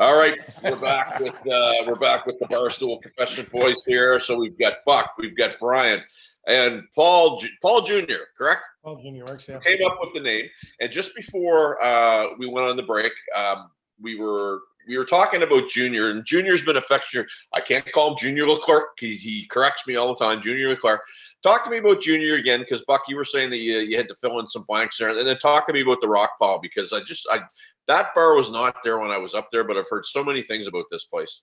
All right, we're back with the Barstool Confession boys here. So we've got Buck, we've got Brian, and Paul Jr. Correct? Paul Jr. works. Yeah. Came up with the name, and just before we went on the break, we were talking about Junior, and Junior's been a fixture. I can't call him Junior LeClerc. He corrects me all the time. Junior LeClerc. Talk to me about Junior again, because Buck, you were saying that you had to fill in some blanks there, and then talk to me about the Rock Pile, because that bar was not there when I was up there, but I've heard so many things about this place.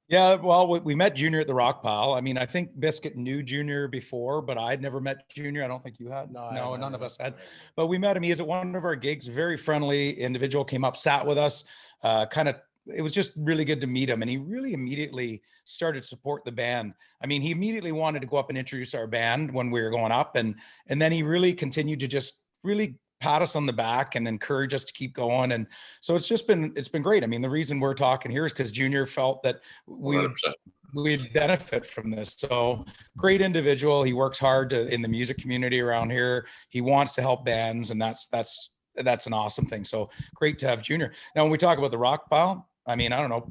Yeah, well, we met Junior at the Rock Pile. I mean, I think Biscuit knew Junior before, but I'd never met Junior. I don't think you had. No, none of us had. But we met him. He is at one of our gigs. Very friendly individual. Came up, sat with us. It was just really good to meet him, and he really immediately started to support the band. I mean, he immediately wanted to go up and introduce our band when we were going up, and then he really continued to just really pat us on the back and encourage us to keep going. And so it's been great. I mean, the reason we're talking here is because Junior felt that we'd benefit from this. So great individual. He works hard in the music community around here. He wants to help bands, and that's an awesome thing. So great to have Junior. Now, when we talk about the Rock Pile, I mean, I don't know.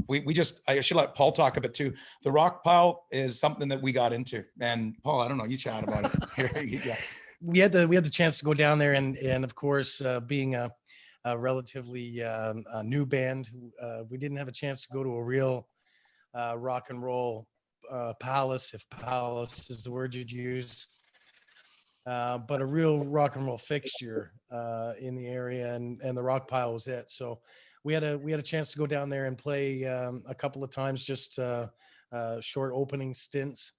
I should let Paul talk a bit too. The Rock Pile is something that we got into, and Paul, I don't know, you chat about it here. Yeah. We had the chance to go down there, and of course, being a relatively new band, we didn't have a chance to go to a real rock and roll palace, if palace is the word you'd use, but a real rock and roll fixture in the area, and the Rock Pile was it. So we had a chance to go down there and play a couple of times, just short opening stints.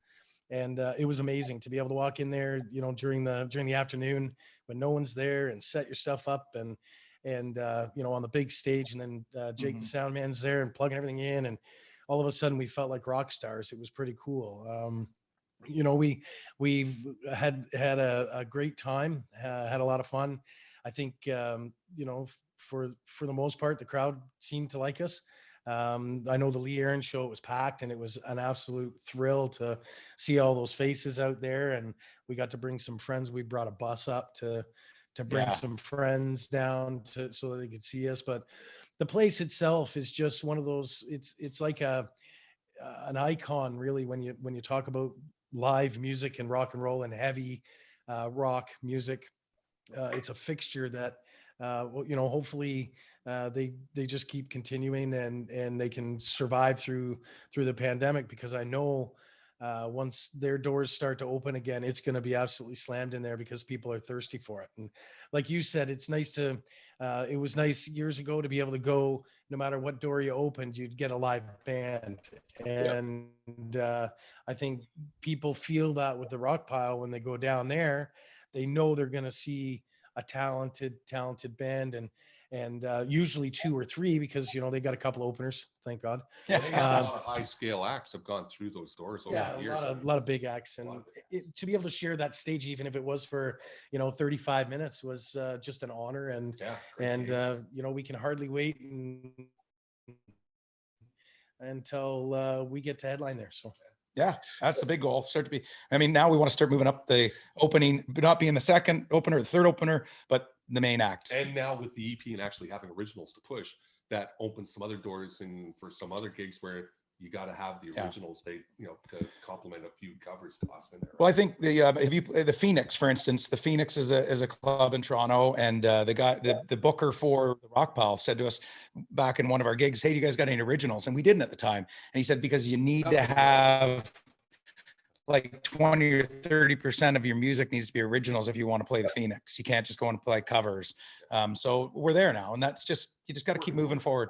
And it was amazing to be able to walk in there, during the afternoon when no one's there, and set your stuff up and on the big stage, and then Jake the sound man's there and plugging everything in, and all of a sudden we felt like rock stars. It was pretty cool. We've had a great time, had a lot of fun. I think for the most part the crowd seemed to like us. I know the Lee Aaron show, it was packed, and it was an absolute thrill to see all those faces out there. And we got to bring some friends. We brought a bus up to bring some friends down so that they could see us. But the place itself is just one of those, it's like an icon, really, when you talk about live music and rock and roll and heavy rock music. It's a fixture that hopefully they just keep continuing, and they can survive through the pandemic, because I know once their doors start to open again, it's going to be absolutely slammed in there, because people are thirsty for it. And like you said, it's nice it was nice years ago to be able to go, no matter what door you opened, you'd get a live band. And I think people feel that with the Rock Pile. When they go down there, they know they're going to see a talented band, and usually two or three, because they got a couple openers, thank God. They have a lot of high scale acts have gone through those doors over the years. A lot of big acts, and to be able to share that stage, even if it was for 35 minutes, was just an honor. And we can hardly wait until we get to headline there. So yeah, that's the big goal. Now we want to start moving up the opening, but not being the second opener or the third opener, but the main act. And now with the EP and actually having originals to push, that opens some other doors, and for some other gigs where you got to have the originals, to complement a few covers to us in there. Well, I think the Phoenix, for instance, the Phoenix is a club in Toronto, and the booker for the Rock Pile said to us back in one of our gigs, "Hey, do you guys got any originals?" And we didn't at the time. And he said, because you need to have like 20 or 30% of your music needs to be originals if you want to play the Phoenix. You can't just go and play covers. So we're there now, and that's you just got to keep moving forward.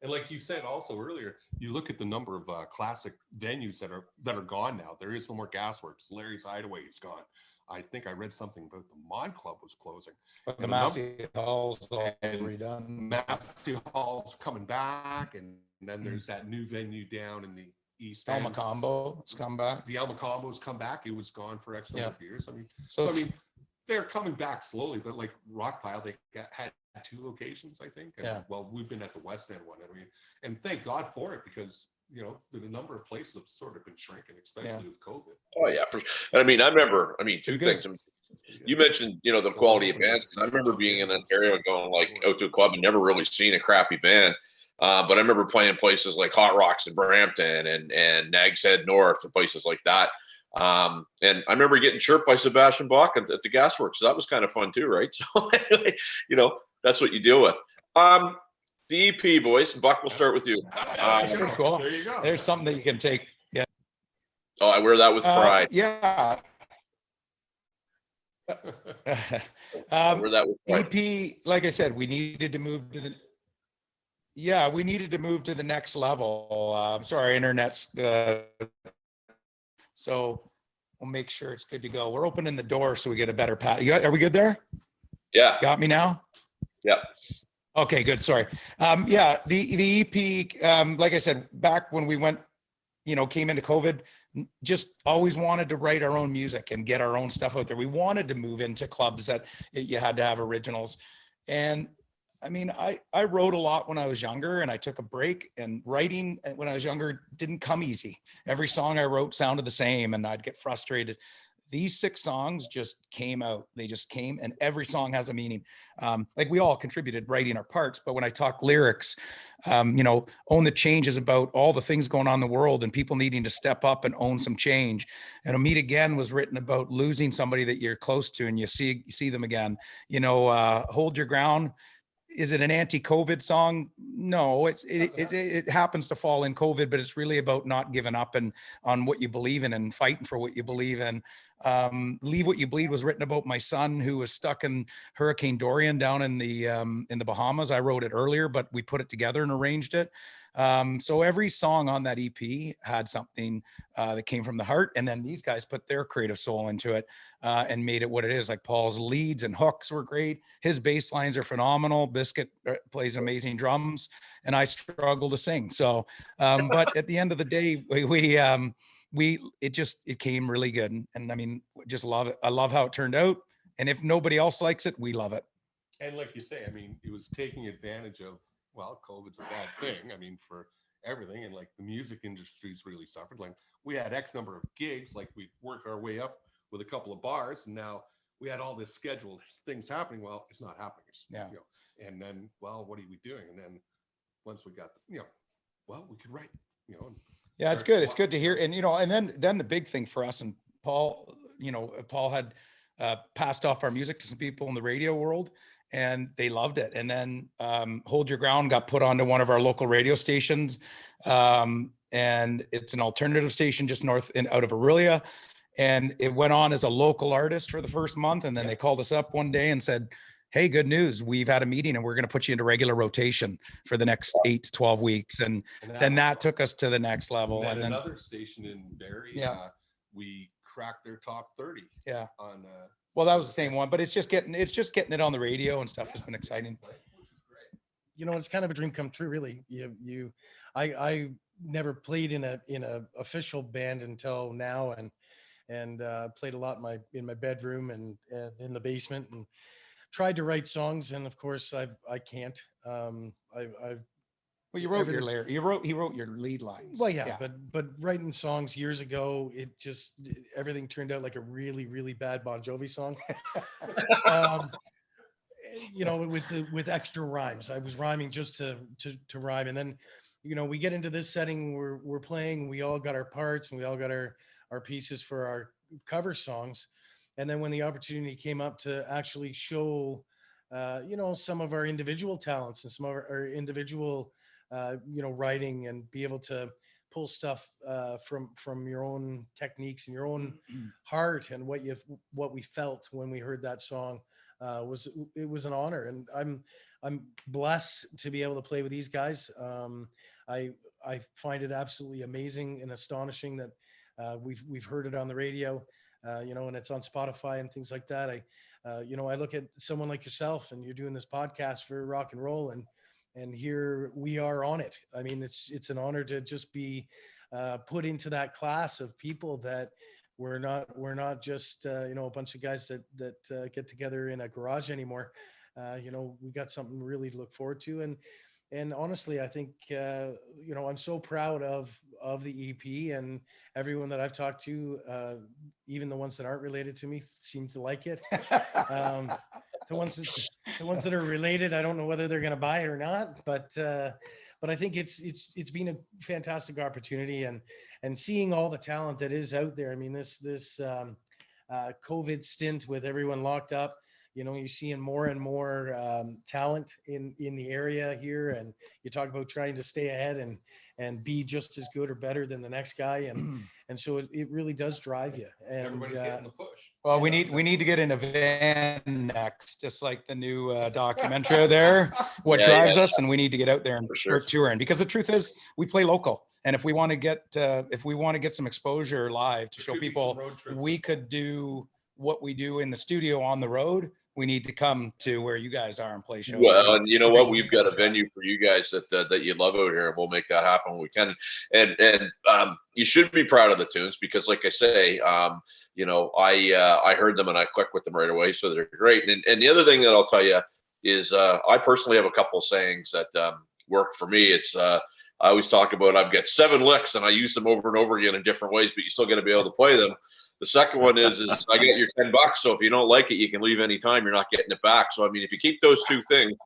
And like you said also earlier, you look at the number of classic venues that are gone now. There is no more Gasworks. Larry's Hideaway is gone. I think I read something about the Mod Club was closing. But the Massey Hall's all redone. Massey Hall's coming back, and then there's that new venue down in the East End. El Macombo, it's come back. The El Macombo's come back. It was gone for X number of years. I mean, they're coming back slowly, but like Rock Pile, they had 2 locations, I think. And, well, we've been at the West End one, and thank God for it, because the number of places have sort of been shrinking, especially with COVID. Oh yeah, for sure. And two things. You mentioned the quality of bands. I remember being in Ontario and going out to a club and never really seen a crappy band. But I remember playing places like Hot Rocks in Brampton and Nags Head North and places like that. And I remember getting chirped by Sebastian Bach at the Gasworks. So that was kind of fun too, right? So, you know, that's what you deal with. The EP, boys. Buck, we'll start with you. That's pretty cool. There you go. There's something that you can take. Yeah. Oh, I wear that with pride. Yeah. I wear that with pride. EP, like I said, we needed to move to the next level. I'm sorry, internet's so we'll make sure it's good to go. We're opening the door so we get a better path. Are we good there? Yeah. Got me now? Yeah. Okay, good. Sorry. Yeah, the EP, like I said, back when we went, came into COVID, just always wanted to write our own music and get our own stuff out there. We wanted to move into clubs that you had to have originals. And I mean, I wrote a lot when I was younger, and I took a break, and writing when I was younger didn't come easy. Every song I wrote sounded the same, and I'd get frustrated. These 6 songs just came out. They just came, and every song has a meaning. Like, we all contributed writing our parts, but when I talk lyrics, Own the Change is about all the things going on in the world and people needing to step up and own some change. And Meet Again was written about losing somebody that you're close to and you see them again. Hold Your Ground. Is it an anti-COVID song? No, it happens to fall in COVID, but it's really about not giving up and on what you believe in and fighting for what you believe in. Leave What You Bleed was written about my son who was stuck in Hurricane Dorian down in the Bahamas. I wrote it earlier, but we put it together and arranged it. So every song on that EP had something that came from the heart, and then these guys put their creative soul into it and made it what it is. Like, Paul's leads and hooks were great. His bass lines are phenomenal. Biscuit plays amazing drums, and I struggle to sing. So, but at the end of the day, it came really good. And I mean, just love it. I love how it turned out. And if nobody else likes it, we love it. And like you say, I mean, it was taking advantage of, well, COVID's a bad thing. I mean, for everything. And like the music industry's really suffered. Like, we had X number of gigs, like we worked our way up with a couple of bars, and now we had all this scheduled things happening. Well, it's not happening. And then, well, what are we doing? And then once we got, well, we could write, Yeah, it's good. It's good to hear. And, and then the big thing for us, and Paul, Paul had passed off our music to some people in the radio world, and they loved it. And then Hold Your Ground got put onto one of our local radio stations. And it's an alternative station just north and out of Aurelia. And it went on as a local artist for the first month. And then they called us up one day and said, hey, good news. We've had a meeting and we're going to put you into regular rotation for the next 8 to 12 weeks. And then that took us to the next level. And then another station in Barrie, we cracked their top 30. Yeah. On well, that was the same one, but it's just getting it on the radio and stuff has been exciting. Which is great. It's kind of a dream come true, really. I never played in a official band until now, and played a lot in my bedroom and in the basement, and tried to write songs, and of course I can't. Well, you wrote he wrote your lead lines. Well, yeah. But writing songs years ago, everything turned out like a really, really bad Bon Jovi song. With extra rhymes. I was rhyming just to rhyme, and then we get into this setting, we're playing, we all got our parts and we all got our pieces for our cover songs. And then when the opportunity came up to actually show, some of our individual talents and some of our individual, writing, and be able to pull stuff from your own techniques and your own heart, and what we felt when we heard that song, it was an honor. And I'm blessed to be able to play with these guys. I find it absolutely amazing and astonishing that we've heard it on the radio. And it's on Spotify and things like that. I look at someone like yourself, and you're doing this podcast for rock and roll, and here we are on it. I mean, it's an honor to just be put into that class of people that we're not just a bunch of guys that get together in a garage anymore. We got something really to look forward to, and honestly, I think I'm so proud of the EP, and everyone that I've talked to, even the ones that aren't related to me, seem to like it. The ones that are related, I don't know whether they're going to buy it or not, but but I think it's been a fantastic opportunity, and seeing all the talent that is out there. I mean, this COVID stint with everyone locked up, you know, you're seeing more and more talent in the area here, and you talk about trying to stay ahead and be just as good or better than the next guy, and so it really does drive you. And everybody's getting the push. Well, we need to get in a van next, just like the new documentary there. What drives us, and we need to get out there and start touring, because the truth is, we play local, and if we want to get some exposure live to show people we could do what we do in the studio on the road, we need to come to where you guys are and play shows. Well, and you know what? We've got a venue for you guys that you love out here, and we'll make that happen when we can. And you should be proud of the tunes, because, like I say, you know, I heard them and I clicked with them right away, so they're great. And the other thing that I'll tell you is, I personally have a couple of sayings that work for me. It's I always talk about, I've got 7 licks and I use them over and over again in different ways, but you still got to be able to play them. The second one is I get your $10. So if you don't like it, you can leave anytime. You're not getting it back. So, I mean, if you keep those 2 things,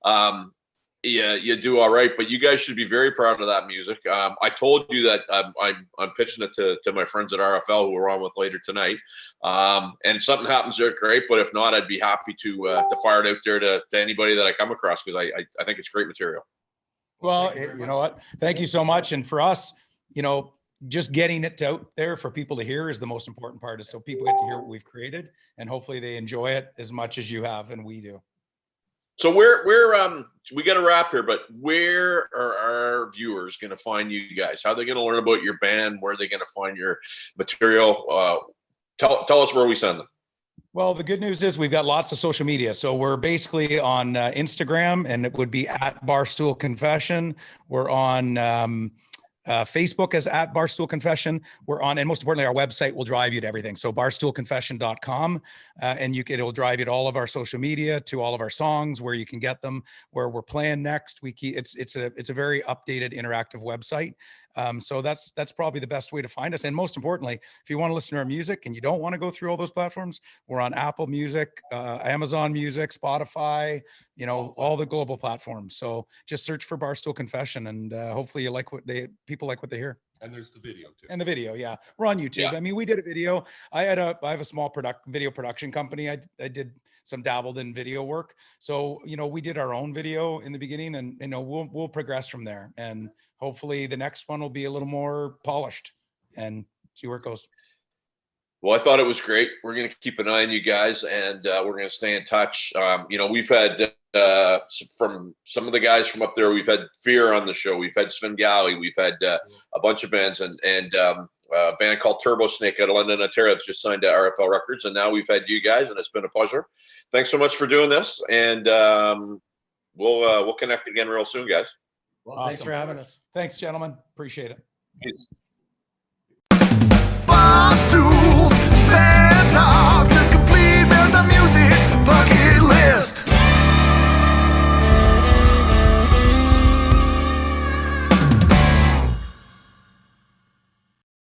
yeah, you do all right. But you guys should be very proud of that music. I told you that I'm pitching it to my friends at RFL, who we're on with later tonight. And if something happens, they're great. But if not, I'd be happy to fire it out there to anybody that I come across, because I think it's great material. Well, you know what? Thank you so much. And for us, you know, just getting it out there for people to hear is the most important part, is so people get to hear what we've created, and hopefully they enjoy it as much as you have and we do. So we got to wrap here, but where are our viewers going to find you guys? How are they going to learn about your band? Where are they going to find your material? Tell us where we send them. Well, the good news is we've got lots of social media. So we're basically on Instagram, and it would be at Barstool Confession. We're on Facebook as at Barstool Confession. We're on, and most importantly, our website will drive you to everything. So barstoolconfession.com, and it'll drive you to all of our social media, to all of our songs, where you can get them, where we're playing next. It's a very updated, interactive website. So that's probably the best way to find us. And most importantly, if you want to listen to our music and you don't want to go through all those platforms, we're on Apple Music, Amazon Music, Spotify, you know, all the global platforms. So just search for Barstool Confession, and hopefully you like people like what they hear. And there's the video too. And the video, yeah, we're on YouTube. Yeah. I mean, we did a video. I have a small video production company. I did some dabbled in video work. So, you know, we did our own video in the beginning, and, you know, we'll progress from there. And hopefully the next one will be a little more polished, and see where it goes. Well, I thought it was great. We're going to keep an eye on you guys, and we're going to stay in touch. You know, we've had from some of the guys from up there, we've had Fear on the show. We've had Sven Galley. We've had a bunch of bands, and a band called Turbo Snake out of London, Ontario, that's just signed to RFL Records. And now we've had you guys, and it's been a pleasure. Thanks so much for doing this, and we'll connect again real soon, guys. Well, awesome. Thanks for having us. Thanks, gentlemen. Appreciate it. Peace.